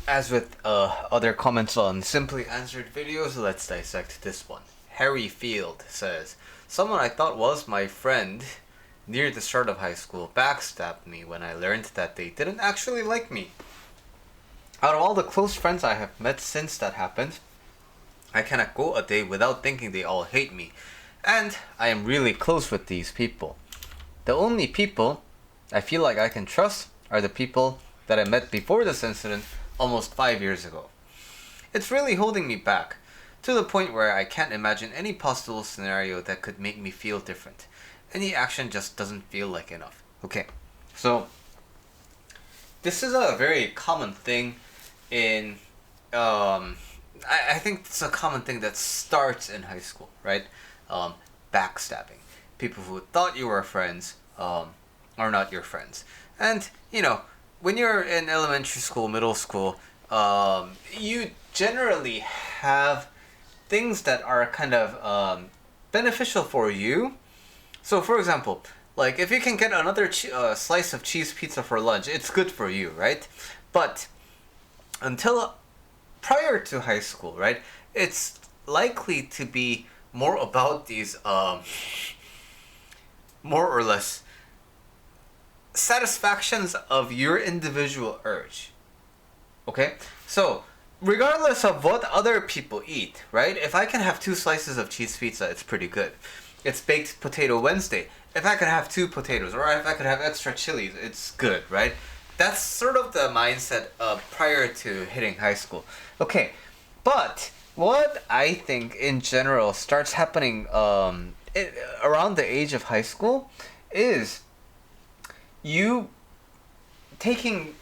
As with other comments on Simply Answered videos, let's dissect this one. Harry Field says, "Someone I thought was my friend near the start of high school backstabbed me when I learned that they didn't actually like me. Out of all the close friends I have met since that happened, I cannot go a day without thinking they all hate me. And I am really close with these people. The only people I feel like I can trust are the people that I met before this incident almost 5 years ago. It's really holding me back, to the point where I can't imagine any possible scenario that could make me feel different. Any action just doesn't feel like enough." Okay, so this is a very common thing in, I think it's a common thing that starts in high school, right? Backstabbing. People who thought you were friends are not your friends. And, when you're in elementary school, middle school, you generally have things that are kind of beneficial for you. So, for example, like if you can get another slice of cheese pizza for lunch, it's good for you, right? But until prior to high school, right, it's likely to be more about these more or less satisfactions of your individual urge. Okay? So, regardless of what other people eat, right? If I can have 2 slices of cheese pizza, it's pretty good. It's Baked Potato Wednesday. If I could have 2 potatoes, or if I could have extra chilies, it's good, right? That's sort of the mindset prior to hitting high school. Okay, but what I think in general starts happening around the age of high school is you taking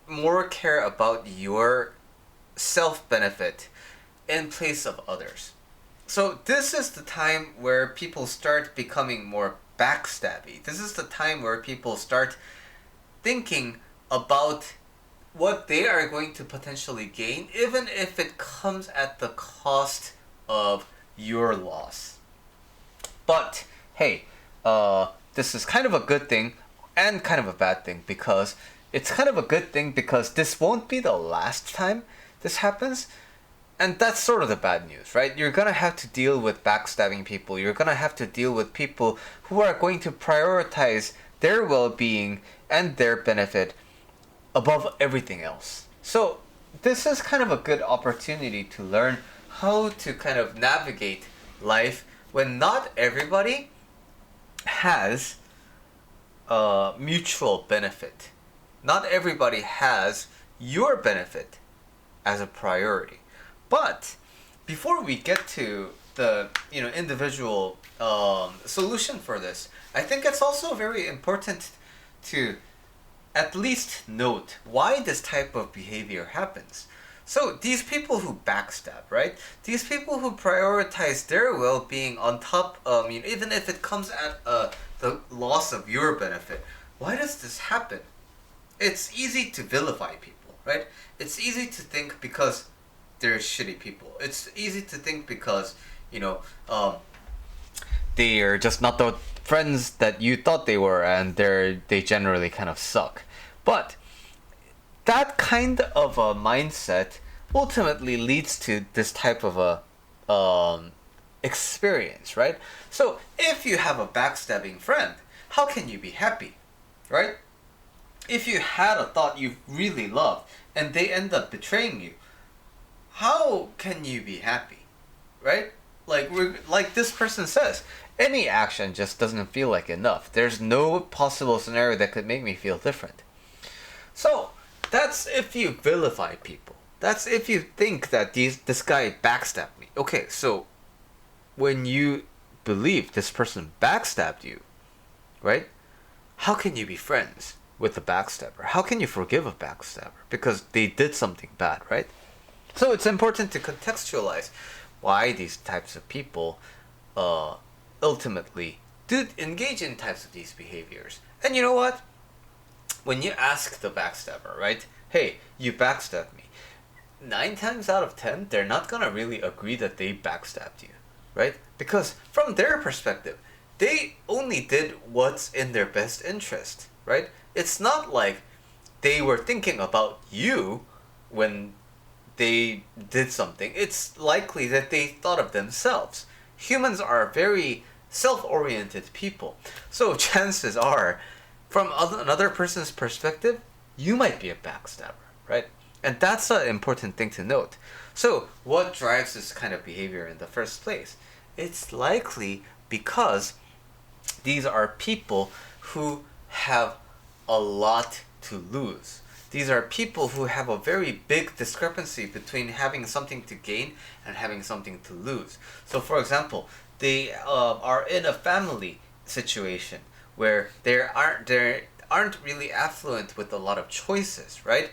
more care about your self-benefit in place of others. So this is the time where people start becoming more backstabby. This is the time where people start thinking about what they are going to potentially gain, even if it comes at the cost of your loss. But hey, this is kind of a good thing and kind of a bad thing, because it's kind of a good thing because this won't be the last time this happens. And that's sort of the bad news, right? You're gonna have to deal with backstabbing people. You're gonna have to deal with people who are going to prioritize their well-being and their benefit above everything else. So this is kind of a good opportunity to learn how to kind of navigate life when not everybody has mutual benefit. Not everybody has your benefit as a priority. But before we get to the individual solution for this, I think it's also very important to at least note why this type of behavior happens. So these people who backstab, right? These people who prioritize their well-being on top of, even if it comes at the loss of your benefit, why does this happen? It's easy to vilify people, right? It's easy to think because they're shitty people. It's easy to think because, they're just not the friends that you thought they were, and they generally kind of suck. But that kind of a mindset ultimately leads to this type of a experience, right? So if you have a backstabbing friend, how can you be happy, right? If you had a thought you really loved and they end up betraying you, how can you be happy, right? Like this person says, any action just doesn't feel like enough. There's no possible scenario that could make me feel different. So that's if you vilify people. That's if you think that this guy backstabbed me. Okay, so when you believe this person backstabbed you, right? How can you be friends with the backstabber? How can you forgive a backstabber? Because they did something bad, right? So it's important to contextualize why these types of people ultimately do engage in types of these behaviors. And you know what? When you ask the backstabber, right? Hey, you backstabbed me. 9 times out of 10, they're not gonna really agree that they backstabbed you, right? Because from their perspective, they only did what's in their best interest, right? It's not like they were thinking about you when they did something, it's likely that they thought of themselves. Humans are very self-oriented people. So chances are, from another person's perspective, you might be a backstabber, right? And that's an important thing to note. So what drives this kind of behavior in the first place? It's likely because these are people who have a lot to lose. These are people who have a very big discrepancy between having something to gain and having something to lose. So for example, they are in a family situation where they aren't really affluent with a lot of choices, right?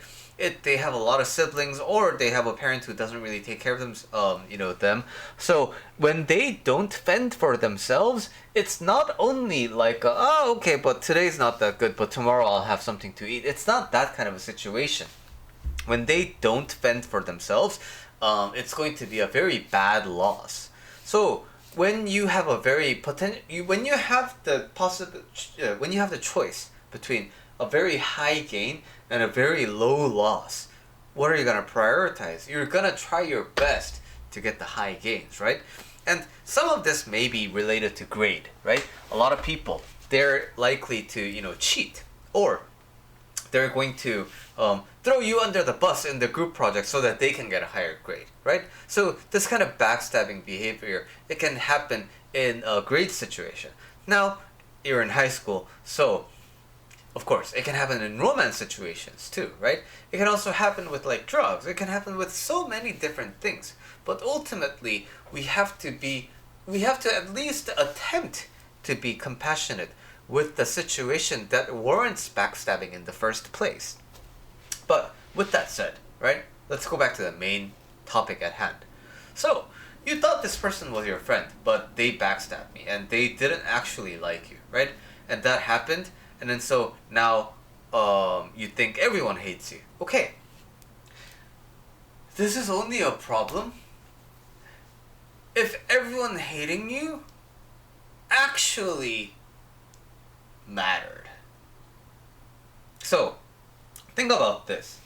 They have a lot of siblings, or they have a parent who doesn't really take care of them. So when they don't fend for themselves, it's not only like oh, okay, but today's not that good, but tomorrow I'll have something to eat. It's not that kind of a situation. When they don't fend for themselves, it's going to be a very bad loss. So when you have a very when you have the when you have the choice between a very high gain and a very low loss, what are you going to prioritize? You're going to try your best to get the high gains, right? And some of this may be related to grade, right? A lot of people, they're likely to, cheat, or they're going to throw you under the bus in the group project so that they can get a higher grade, right? So this kind of backstabbing behavior, it can happen in a grade situation. Now, you're in high school, so of course, it can happen in romance situations too, right? It can also happen with like drugs. It can happen with so many different things. But ultimately, we have to at least attempt to be compassionate with the situation that warrants backstabbing in the first place. But with that said, right? Let's go back to the main topic at hand. So, you thought this person was your friend, but they backstabbed me and they didn't actually like you, right? And that happened. And then so now you think everyone hates you. Okay. This is only a problem if everyone hating you actually mattered. So, think about this.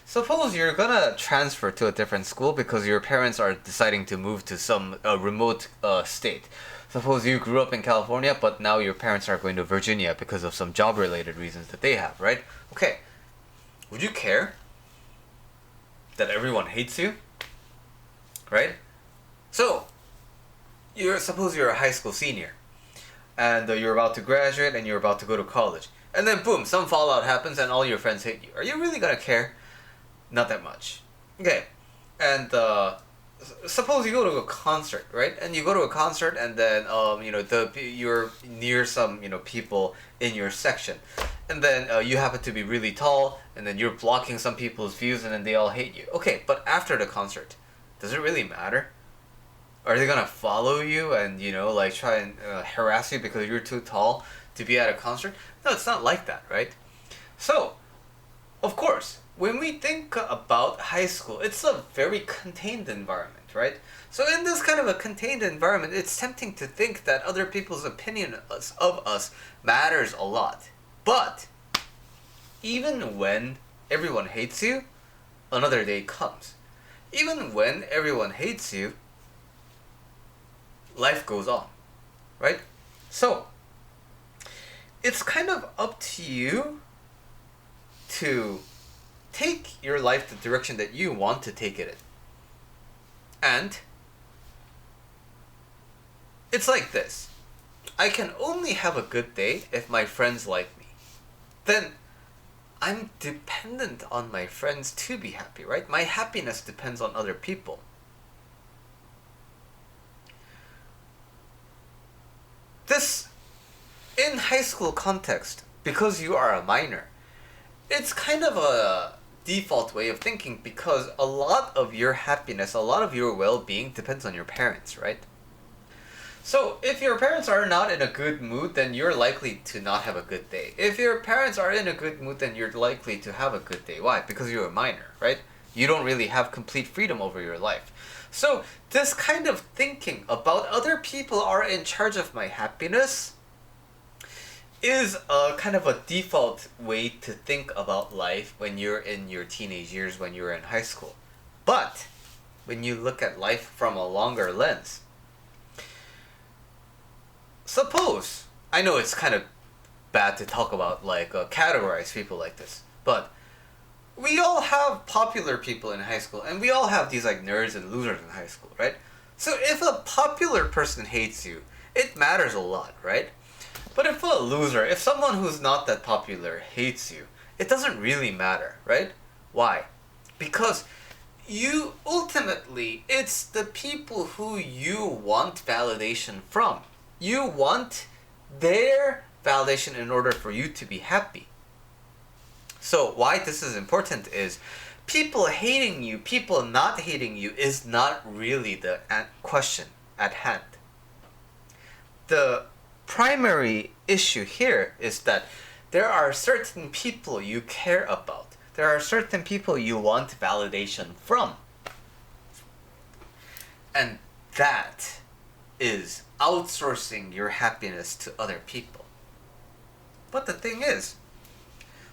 Suppose you're gonna transfer to a different school because your parents are deciding to move to some remote state. Suppose you grew up in California, but now your parents are going to Virginia because of some job-related reasons that they have, right? Okay. Would you care that everyone hates you? Right? So, suppose you're a high school senior, and you're about to graduate, and you're about to go to college. And then boom, some fallout happens and all your friends hate you. Are you really gonna care? Not that much. Okay. And suppose you go to a concert, right? And you go to a concert, and then you're near some people in your section, and then you happen to be really tall, and then you're blocking some people's views, and then they all hate you. Okay, but after the concert, does it really matter? Are they gonna follow you and try and harass you because you're too tall to be at a concert? No, it's not like that, right? So, of course, when we think about high school, it's a very contained environment, right? So in this kind of a contained environment, it's tempting to think that other people's opinion of us matters a lot. But even when everyone hates you, another day comes. Even when everyone hates you, life goes on, right? So, it's kind of up to you to take your life the direction that you want to take it in. And it's like this. I can only have a good day if my friends like me. Then I'm dependent on my friends to be happy, right? My happiness depends on other people. This, in high school context, because you are a minor, it's kind of a default way of thinking because a lot of your happiness, a lot of your well-being depends on your parents, right? So if your parents are not in a good mood, then you're likely to not have a good day. If your parents are in a good mood, then you're likely to have a good day. Why? Because you're a minor, right? You don't really have complete freedom over your life. So this kind of thinking about other people are in charge of my happiness, is a kind of a default way to think about life when you're in your teenage years, when you're in high school. But when you look at life from a longer lens, suppose, I know it's kind of bad to talk about, like, categorize people like this, but we all have popular people in high school, and we all have these, like, nerds and losers in high school, right? So if a popular person hates you, it matters a lot, right? But if a loser, if someone who's not that popular hates you, it doesn't really matter, right? Why? Because you ultimately, it's the people who you want validation from. You want their validation in order for you to be happy. So why this is important is people hating you, people not hating you is not really the question at hand. The primary issue here is that there are certain people you care about. There are certain people you want validation from. And that is outsourcing your happiness to other people. But the thing is,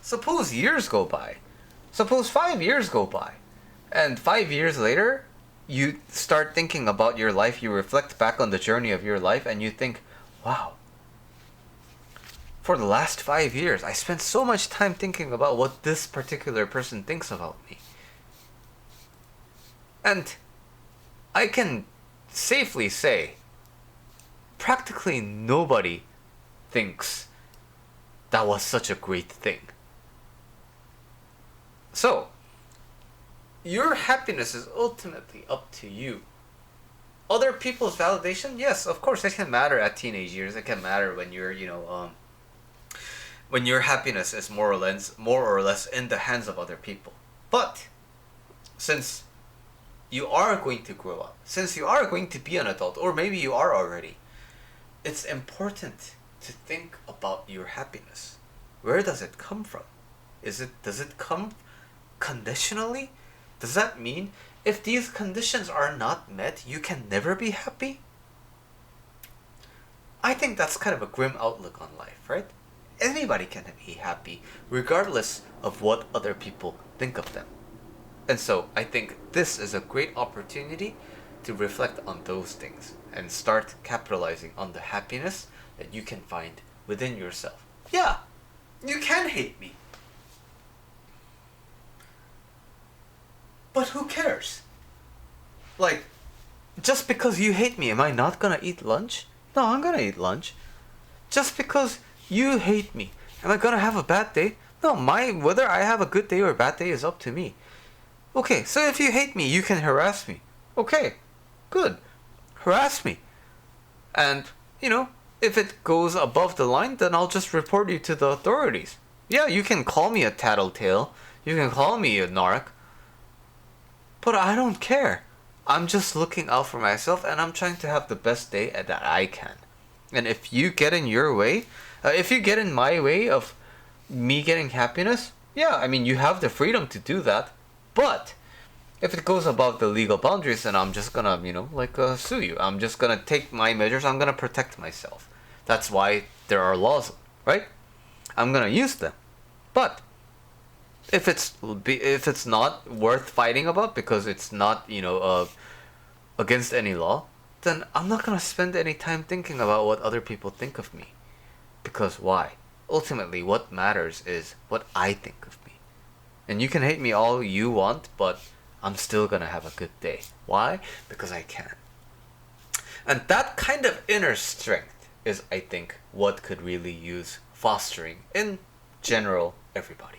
suppose years go by. Suppose 5 years go by. And 5 years later, you start thinking about your life, you reflect back on the journey of your life, and you think, wow, for the last 5 years, I spent so much time thinking about what this particular person thinks about me. And I can safely say, practically nobody thinks that was such a great thing. So, your happiness is ultimately up to you. Other people's validation, yes, of course, it can matter at teenage years. It can matter when you're, when your happiness is more or less in the hands of other people. But since you are going to grow up, since you are going to be an adult, or maybe you are already, it's important to think about your happiness. Where does it come from? Does it come conditionally? Does that mean if these conditions are not met, you can never be happy? I think that's kind of a grim outlook on life, right? Anybody can be happy, regardless of what other people think of them. And so, I think this is a great opportunity to reflect on those things and start capitalizing on the happiness that you can find within yourself. Yeah, you can hate me. But who cares? Like, just because you hate me, am I not gonna eat lunch? No, I'm gonna eat lunch. Just because you hate me, am I gonna have a bad day? No, whether I have a good day or a bad day is up to me. Okay, so if you hate me, you can harass me. Okay, good. Harass me. And, if it goes above the line, then I'll just report you to the authorities. Yeah, you can call me a tattletale. You can call me a narc. But I don't care. I'm just looking out for myself, and I'm trying to have the best day that I can. And if you get in your way, if you get in my way of me getting happiness, yeah, I mean, you have the freedom to do that. But if it goes above the legal boundaries, then I'm just gonna, sue you. I'm just gonna take my measures. I'm gonna protect myself. That's why there are laws, right? I'm gonna use them. But if it's not worth fighting about because it's not, against any law, then I'm not gonna spend any time thinking about what other people think of me. Because why? Ultimately, what matters is what I think of me. And you can hate me all you want, but I'm still gonna have a good day. Why? Because I can. And that kind of inner strength is, I think, what could really use fostering in general everybody.